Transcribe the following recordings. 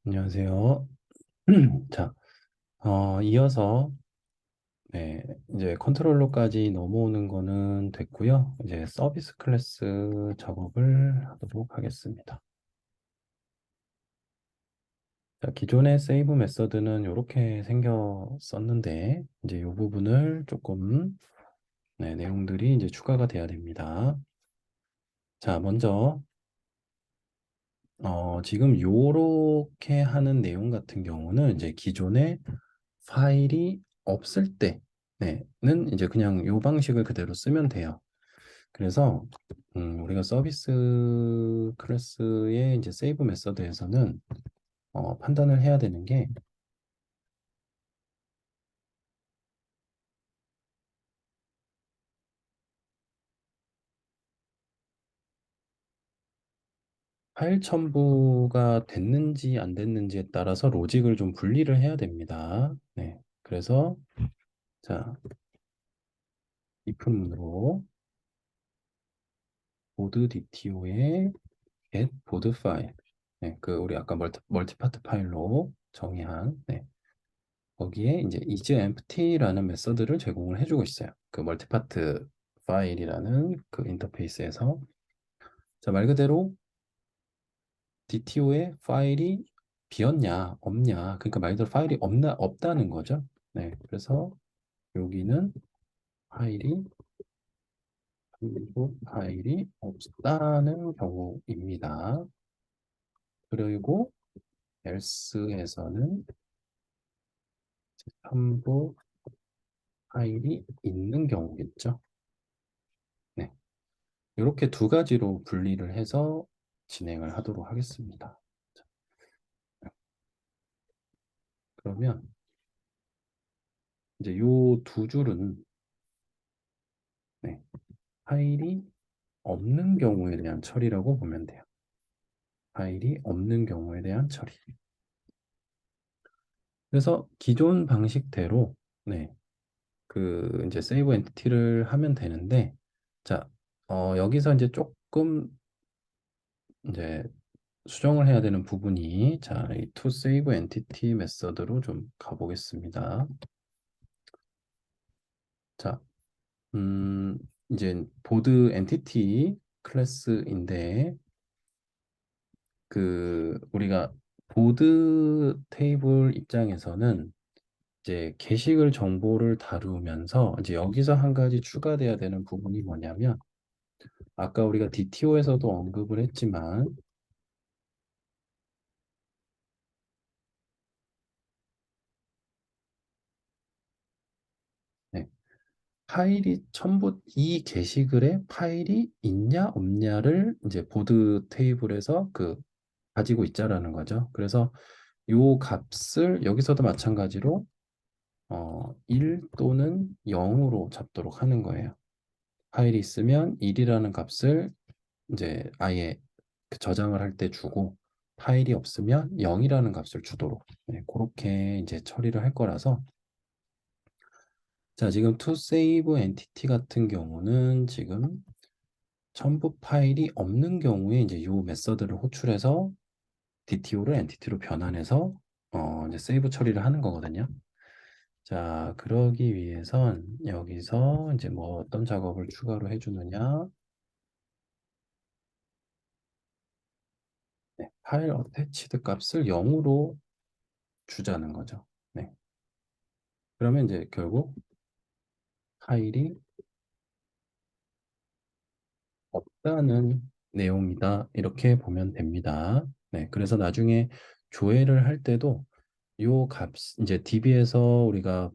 안녕하세요. 자, 이어서 네, 이제 컨트롤러까지 넘어오는 거는 됐고요. 이제 서비스 클래스 작업을 하도록 하겠습니다. 자, 기존의 세이브 메서드는 이렇게 생겼었는데 이제 이 부분을 조금 내용들이 이제 추가가 돼야 됩니다. 자, 먼저 지금 요렇게 하는 내용 같은 경우는 이제 기존에 파일이 없을 때는 이제 그냥 요 방식을 그대로 쓰면 돼요. 그래서 우리가 서비스 클래스의 이제 세이브 메서드에서는 판단을 해야 되는 게 파일 첨부가 됐는지 안 됐는지에 따라서 로직을 좀 분리를 해야 됩니다. 네. 그래서 자, if문으로 보드 DTO에 get 보드 파일. 네, 그 우리 아까 멀티파트 파일로 정의한 거기에 이제 is empty라는 메서드를 제공을 해주고 있어요. 그 멀티파트 파일이라는 그 인터페이스에서 자, 말 그대로 DTO의 파일이 비었냐 없냐 그러니까 말 그대로 파일이 없다는 거죠. 네, 그래서 여기는 파일이 한국 파일이 없다는 경우입니다. 그리고 else에서는 첨부 파일이 있는 경우겠죠. 네. 이렇게 두 가지로 분리를 해서 진행을 하도록 하겠습니다. 자, 그러면 이제 요 두 줄은 파일이 없는 경우에 대한 처리라고 보면 돼요. 파일이 없는 경우에 대한 처리. 그래서 기존 방식대로 그 이제 세이브 엔티티를 하면 되는데 자, 여기서 이제 조금 이제 수정을 해야 되는 부분이 자, 이 to save entity 메서드로 좀 가보겠습니다. 자, 음, 이제 보드 엔티티 클래스인데 그 우리가 보드 테이블 입장에서는 이제 게시글 정보를 다루면서 이제 여기서 한 가지 추가돼야 되는 부분이 뭐냐면 아까 우리가 DTO에서도 언급을 했지만 네, 파일이 전부 이 게시글에 파일이 있냐 없냐를 이제 보드 테이블에서 그 가지고 있자라는 거죠. 그래서 요 값을 여기서도 마찬가지로 1 또는 0으로 잡도록 하는 거예요. 파일이 있으면 1이라는 값을 이제 아예 그 저장을 할 때 주고 파일이 없으면 0이라는 값을 주도록 그렇게 이제 처리를 할 거라서 자, 지금 to save entity 같은 경우는 지금 첨부 파일이 없는 경우에 이제 요 메서드를 호출해서 DTO를 엔티티로 변환해서 이제 세이브 처리를 하는 거거든요. 자, 그러기 위해선 여기서 이제 뭐 어떤 작업을 추가로 해주느냐. 파일 어태치드 값을 0으로 주자는 거죠. 네. 그러면 이제 결국 파일이 없다는 내용이다. 이렇게 보면 됩니다. 네. 그래서 나중에 조회를 할 때도 요 값, 이제 DB에서 우리가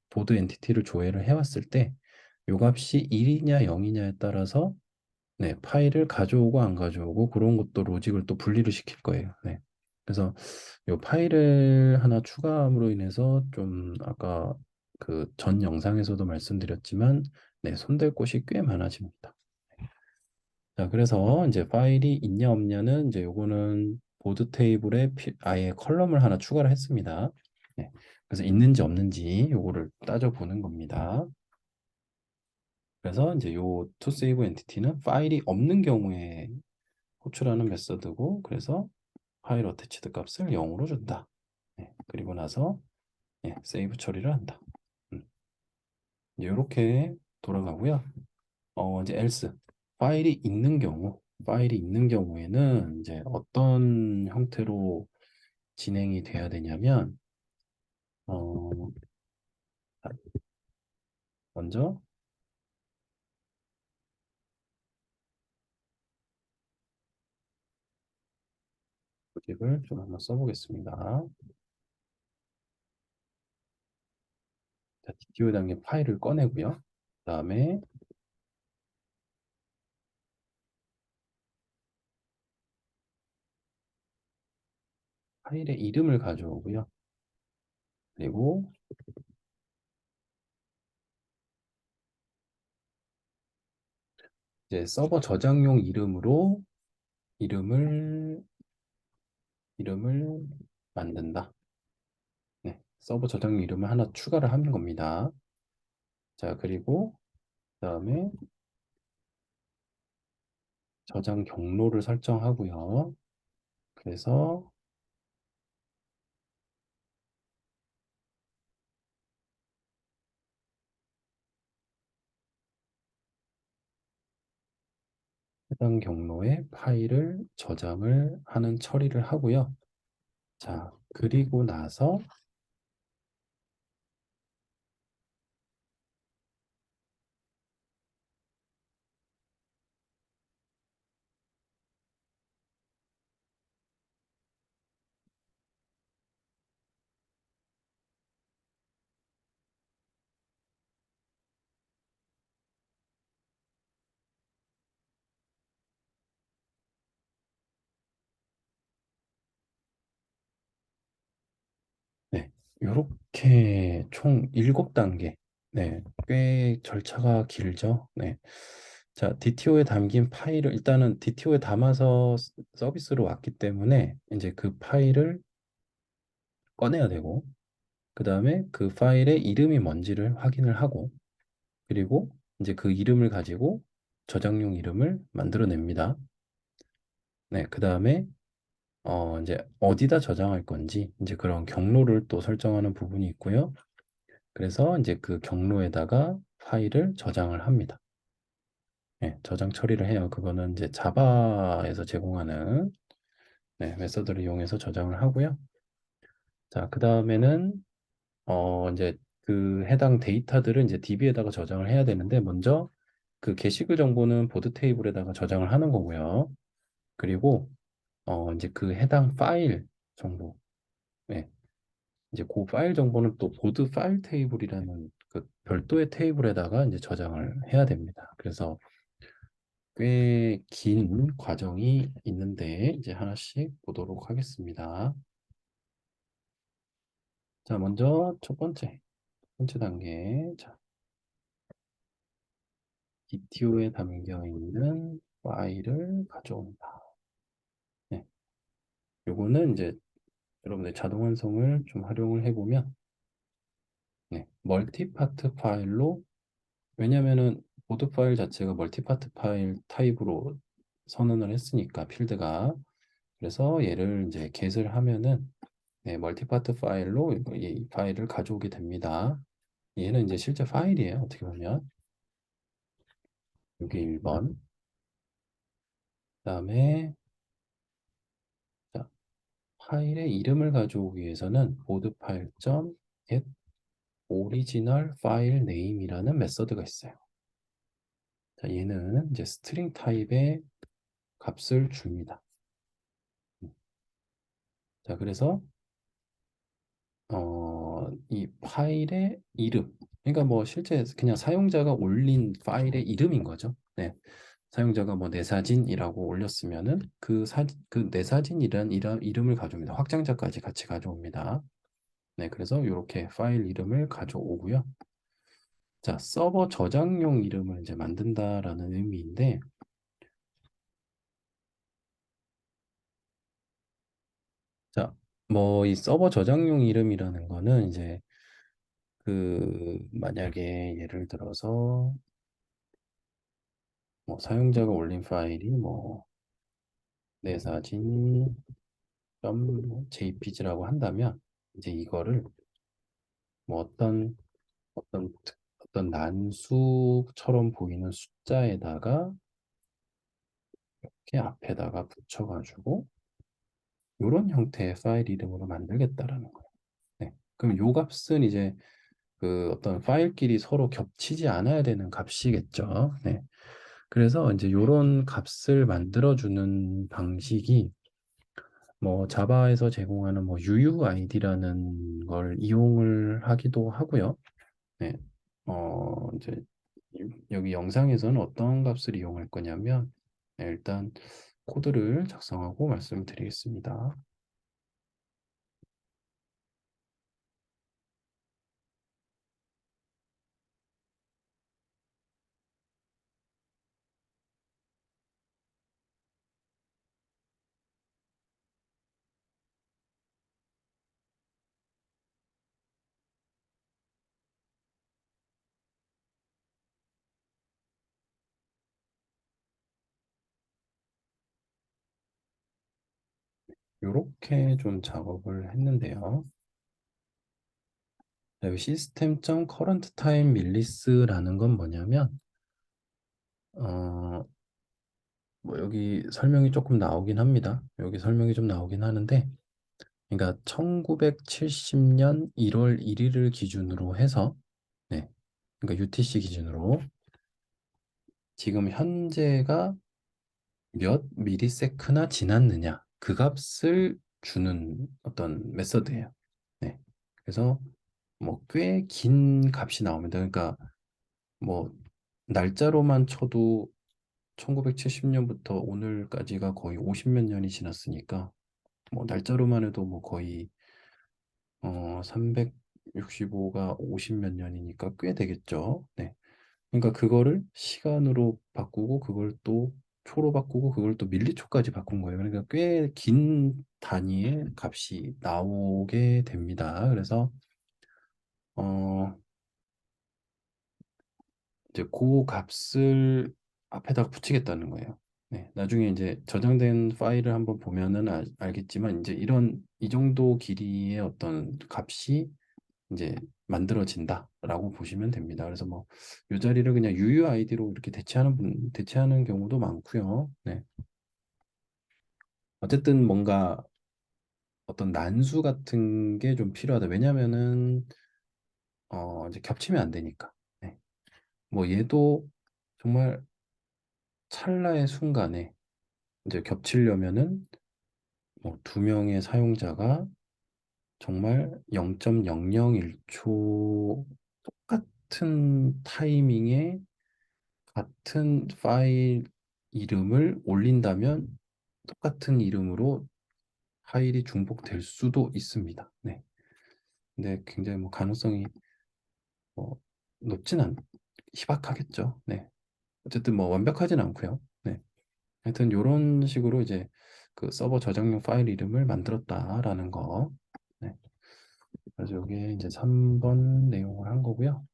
보드 엔티티를 조회를 해왔을 때 요 값이 1이냐 0이냐에 따라서 파일을 가져오고 안 가져오고 그런 것도 로직을 또 분리를 시킬 거예요. 네. 그래서 요 파일을 하나 추가함으로 인해서 좀 아까 그 전 영상에서도 말씀드렸지만 손댈 곳이 꽤 많아집니다. 자, 그래서 이제 파일이 있냐 없냐는 이제 요거는 보드 테이블에 아예 컬럼을 하나 추가를 했습니다. 네. 그래서 있는지 없는지 요거를 따져보는 겁니다. 그래서 이제 요 to save entity는 파일이 없는 경우에 호출하는 메서드고 그래서 파일 어태치드 값을 0으로 준다. 네, 그리고 나서 세이브 처리를 한다. 음, 이렇게 돌아가고요. 이제 else 파일이 있는 경우에는 이제 어떤 형태로 진행이 돼야 되냐면 어, 먼저 로직을 좀 한번 써보겠습니다. 자, DTO 단계 파일을 꺼내고요. 그다음에 파일의 이름을 가져오고요. 그리고 이제 서버 저장용 이름을 이름을 만든다. 네, 서버 저장용 이름을 하나 추가를 하는 겁니다. 자, 그리고 그다음에 저장 경로를 설정하고요. 그래서 해당 경로에 파일을 저장을 하는 처리를 하고요. 자, 그리고 나서 네, 이렇게 총 7단계. 네, 꽤 절차가 길죠. 네. 자, DTO에 담긴 파일을 일단은 DTO에 담아서 서비스로 왔기 때문에 이제 그 파일을 꺼내야 되고 그다음에 그 파일의 이름이 뭔지를 확인을 하고 그리고 이제 그 이름을 가지고 저장용 이름을 만들어냅니다. 네, 그다음에 이제 어디다 저장할 건지 이제 그런 경로를 또 설정하는 부분이 있고요. 그래서 이제 그 경로에다가 파일을 저장을 합니다. 네, 저장 처리를 해요. 그거는 이제 자바에서 제공하는 메서드를 이용해서 저장을 하고요. 자, 그 다음에는 이제 그 해당 데이터들을 이제 DB에다가 저장을 해야 되는데 먼저 그 게시글 정보는 보드 테이블에다가 저장을 하는 거고요. 그리고 이제 그 해당 파일 정보, 네, 이제 그 파일 정보는 또 보드 파일 테이블이라는 그 별도의 테이블에다가 이제 저장을 해야 됩니다. 그래서 꽤 긴 과정이 있는데 이제 하나씩 보도록 하겠습니다. 자, 먼저 첫 번째 단계. 자, DTO에 담겨 있는 파일을 가져온다. 네, 요거는 이제 여러분들 자동 완성을 좀 활용을 해보면 멀티파트 파일로 왜냐면은 보드 파일 자체가 멀티파트 파일 타입으로 선언을 했으니까 필드가 그래서 얘를 이제 get을 하면은 멀티파트 파일로 이 파일을 가져오게 됩니다. 얘는 이제 실제 파일이에요. 어떻게 보면 여기 1번 그다음에 자, 파일의 이름을 가져오기 위해서는 보드 파일 get original file name이라는 메서드가 있어요. 자, 얘는 이제 스트링 타입의 값을 줍니다. 자, 그래서 이 파일의 이름, 그러니까 뭐 실제 그냥 사용자가 올린 파일의 이름인 거죠. 네, 사용자가 뭐 내 사진이라고 올렸으면은 그 내 사진이란 이름을 가져옵니다. 확장자까지 같이 가져옵니다. 네, 그래서 이렇게 파일 이름을 가져오고요. 자, 서버 저장용 이름을 이제 만든다라는 의미인데, 자, 뭐 이 서버 저장용 이름이라는 거는 이제 그 만약에 예를 들어서 뭐 사용자가 올린 파일이 뭐 내 사진 .jpg라고 한다면 이제 이거를 뭐 어떤 난수처럼 보이는 숫자에다가 이렇게 앞에다가 붙여가지고 이런 형태의 파일 이름으로 만들겠다라는 거예요. 네. 그럼 요 값은 이제 그 어떤 파일끼리 서로 겹치지 않아야 되는 값이겠죠. 네. 그래서 이제 요런 값을 만들어주는 방식이 뭐 자바에서 제공하는 뭐 UUID라는 걸 이용을 하기도 하고요. 네. 이제 여기 영상에서는 어떤 값을 이용할 거냐면 네, 일단 코드를 작성하고 말씀을 드리겠습니다. 이렇게 좀 작업을 했는데요. 자, 여기 system.currentTime.millis라는 건 뭐냐면 어, 뭐 여기 설명이 조금 나오긴 합니다. 여기 설명이 좀 나오긴 하는데 그러니까 1970년 1월 1일을 기준으로 해서 네. 그러니까 UTC 기준으로 지금 현재가 몇 미리세크나 지났느냐 그 값을 주는 어떤 메서드예요. 네. 그래서 뭐 꽤 긴 값이 나옵니다. 그러니까 뭐 날짜로만 쳐도 1970년부터 오늘까지가 거의 50몇 년이 지났으니까 뭐 날짜로만 해도 뭐 거의 365가 50몇 년이니까 꽤 되겠죠. 네. 그러니까 그거를 시간으로 바꾸고 그걸 또 초로 바꾸고 그걸 또 밀리초까지 바꾼 거예요. 그러니까 꽤 긴 단위의 값이 나오게 됩니다. 그래서 어 이제 그 값을 앞에다가 붙이겠다는 거예요. 네, 나중에 이제 저장된 파일을 한번 보면은 알겠지만 이제 이런 이 정도 길이의 어떤 값이 이제 만들어진다라고 보시면 됩니다. 그래서 뭐 이 자리를 그냥 UUID로 이렇게 대체하는 경우도 많고요. 네. 어쨌든 뭔가 어떤 난수 같은 게 좀 필요하다. 왜냐면은 이제 겹치면 안 되니까. 네. 뭐 얘도 정말 찰나의 순간에 이제 겹치려면은 뭐 두 명의 사용자가 정말 0.001초 똑같은 타이밍에 같은 파일 이름을 올린다면 똑같은 이름으로 파일이 중복될 수도 있습니다. 네. 근데 굉장히 뭐 가능성이 뭐 높진 희박하겠죠. 네. 어쨌든 뭐 완벽하진 않고요. 네. 하여튼 이런 식으로 이제 그 서버 저장용 파일 이름을 만들었다라는 거. 네. 그래서 이게 이제 3번 내용을 한 거고요.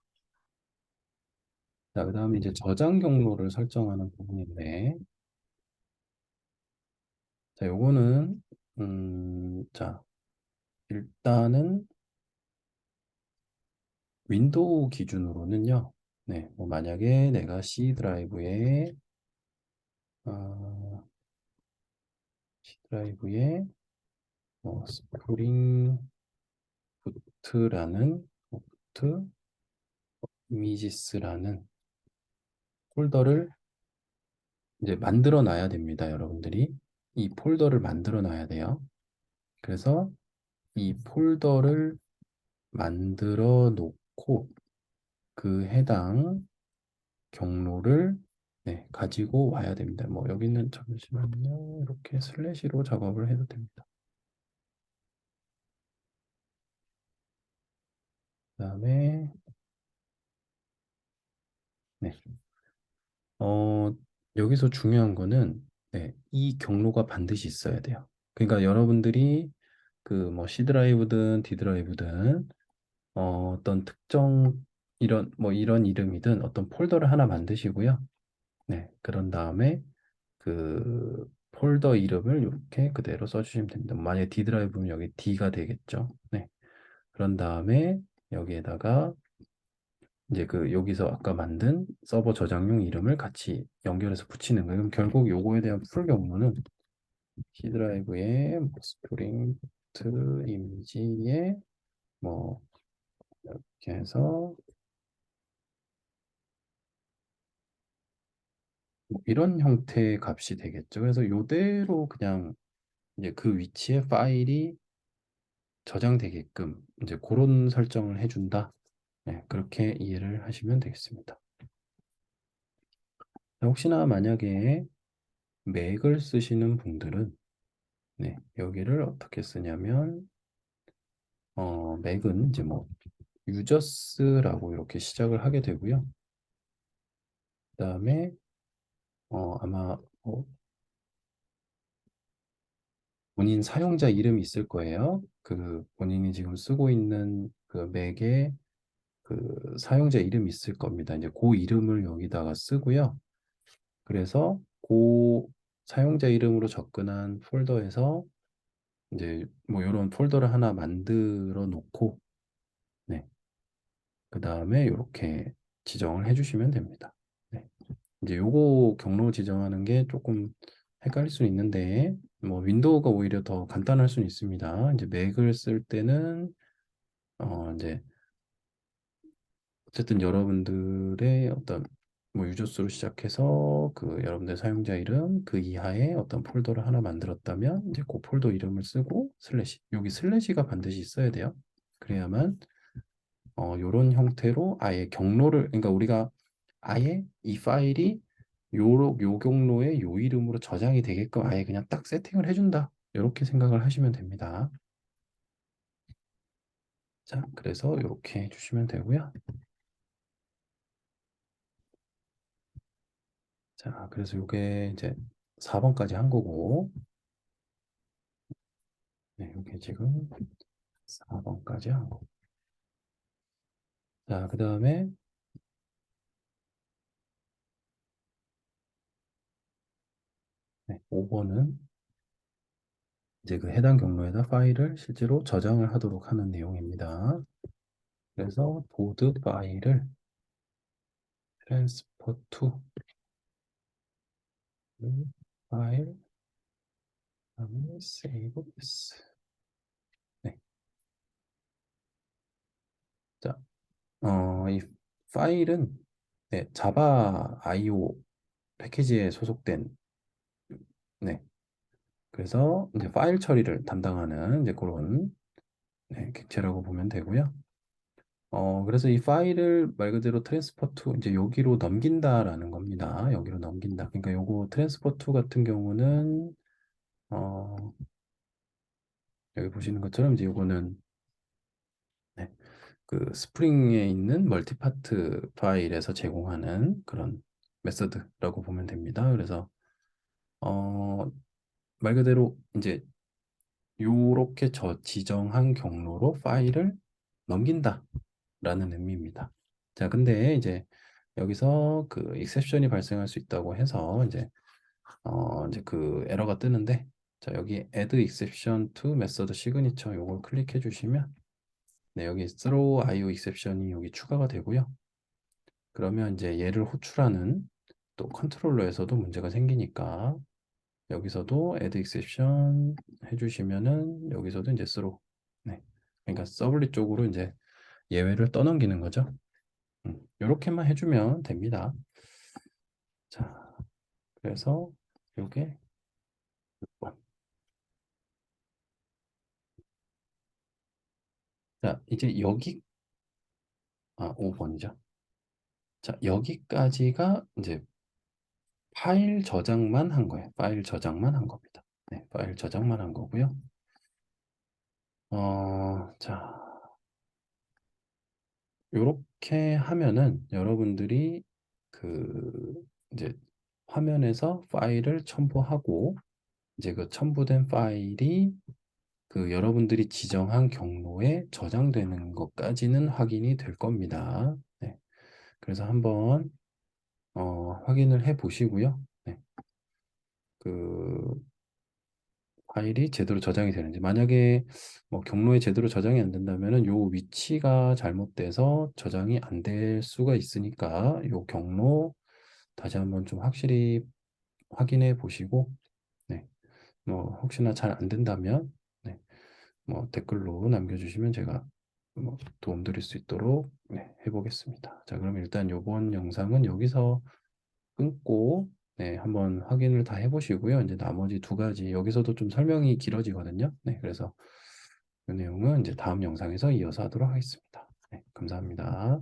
자, 그다음에 이제 저장 경로를 설정하는 부분인데, 자, 요거는 자, 일단은 윈도우 기준으로는요. 네, 뭐 만약에 내가 C 드라이브에 어, C 드라이브에 뭐 스프링 부트라는 부트 이미지스라는 폴더를 이제 만들어 놔야 됩니다, 여러분들이. 이 폴더를 만들어 놔야 돼요. 그래서 이 폴더를 만들어 놓고 그 해당 경로를 네, 가지고 와야 됩니다. 뭐 여기는 잠시만요. 이렇게 슬래시로 작업을 해도 됩니다. 그다음에 네. 어, 여기서 중요한 거는 네, 이 경로가 반드시 있어야 돼요. 그러니까 여러분들이 그 뭐 C 드라이브든 D 드라이브든 어떤 특정 이런 이름이든 어떤 폴더를 하나 만드시고요. 네, 그런 다음에 그 폴더 이름을 이렇게 그대로 써주시면 됩니다. 만약에 D 드라이브면 여기 D가 되겠죠. 네. 그런 다음에 여기에다가 이제 그 여기서 아까 만든 서버 저장용 이름을 같이 연결해서 붙이는 거예요. 그럼 결국 요거에 대한 풀 경우는 C 드라이브의 스프링 보트 이미지에 뭐 이렇게 해서 뭐 이런 형태의 값이 되겠죠. 그래서 요대로 그냥 이제 그 위치에 파일이 저장되게끔 이제 그런 설정을 해준다. 네, 그렇게 이해를 하시면 되겠습니다. 혹시나 만약에 맥을 쓰시는 분들은 네, 여기를 어떻게 쓰냐면 맥은 이제 뭐 유저스라고 이렇게 시작을 하게 되고요. 그다음에 아마 본인 사용자 이름이 있을 거예요. 그 본인이 지금 쓰고 있는 그 맥에 그 사용자 이름이 있을 겁니다. 이제 그 이름을 여기다가 쓰고요. 그래서 그 사용자 이름으로 접근한 폴더에서 이제 뭐 이런 폴더를 하나 만들어 놓고 네. 그다음에 이렇게 지정을 해 주시면 됩니다. 네. 이제 요거 경로 지정하는 게 조금 헷갈릴 수 있는데 뭐 윈도우가 오히려 더 간단할 수는 있습니다. 이제 맥을 쓸 때는 이제 어쨌든 여러분들의 어떤 뭐 유저수로 시작해서 그 여러분들 사용자 이름 그 이하의 어떤 폴더를 하나 만들었다면 이제 그 폴더 이름을 쓰고 슬래시 여기 슬래시가 반드시 있어야 돼요. 그래야만 요런 형태로 아예 경로를 그러니까 우리가 아예 이 파일이 요 경로의 요 이름으로 저장이 되게끔 아예 그냥 딱 세팅을 해준다. 이렇게 생각을 하시면 됩니다. 자, 그래서 이렇게 해주시면 되고요. 자, 그래서 이게 이제 4번까지 한 거고, 네, 이게 지금 4번까지 한 거. 자, 그 다음에 네, 5번은 이제 그 해당 경로에다 파일을 실제로 저장을 하도록 하는 내용입니다. 그래서 보드 파일을 transfer to 파일, 그다음에 save as. 네, 자, 이 파일은 네, 자바 IO 패키지에 소속된 네, 그래서 이제 파일 처리를 담당하는 이제 그런 네, 객체라고 보면 되고요. 그래서 이 파일을 말 그대로 트랜스퍼 투 이제 여기로 넘긴다라는 겁니다. 여기로 넘긴다. 그러니까 요거 트랜스퍼 투 같은 경우는 어, 여기 보시는 것처럼 이제 요거는 네, 그 스프링에 있는 멀티파트 파일에서 제공하는 그런 메서드라고 보면 됩니다. 그래서 어, 말 그대로 이제 요렇게 저 지정한 경로로 파일을 넘긴다라는 의미입니다. 자, 근데 이제 여기서 그 익셉션이 발생할 수 있다고 해서 이제 그 에러가 뜨는데 자, 여기 add exception to method signature 요걸 클릭해 주시면 네, 여기 throw IO exception이 여기 추가가 되고요. 그러면 이제 얘를 호출하는 또 컨트롤러에서도 문제가 생기니까 여기서도 add exception 해주시면은 여기서도 이제 throw 네. 그러니까 서블릿 쪽으로 이제 예외를 떠넘기는 거죠. 이렇게만 해주면 됩니다. 자, 그래서 요게 6번. 자, 이제 여기 5번이죠. 자, 여기까지가 이제 파일 저장만 한 거예요. 파일 저장만 한 겁니다. 네, 파일 저장만 한 거고요. 자, 요렇게 하면은 여러분들이 그 이제 화면에서 파일을 첨부하고 이제 그 첨부된 파일이 그 여러분들이 지정한 경로에 저장되는 것까지는 확인이 될 겁니다. 네. 그래서 한번 확인을 해 보시고요. 네. 그 파일이 제대로 저장이 되는지. 만약에 뭐 경로에 제대로 저장이 안 된다면은 요 위치가 잘못돼서 저장이 안 될 수가 있으니까 요 경로 다시 한번 좀 확실히 확인해 보시고, 네, 뭐 혹시나 잘 안 된다면, 네, 뭐 댓글로 남겨주시면 제가 뭐 도움 드릴 수 있도록, 네, 해보겠습니다. 자, 그럼 일단 요번 영상은 여기서 끊고, 네, 한번 확인을 다 해보시고요. 이제 나머지 두 가지 여기서도 좀 설명이 길어지거든요. 네, 그래서 이 내용은 이제 다음 영상에서 이어서 하도록 하겠습니다. 네, 감사합니다.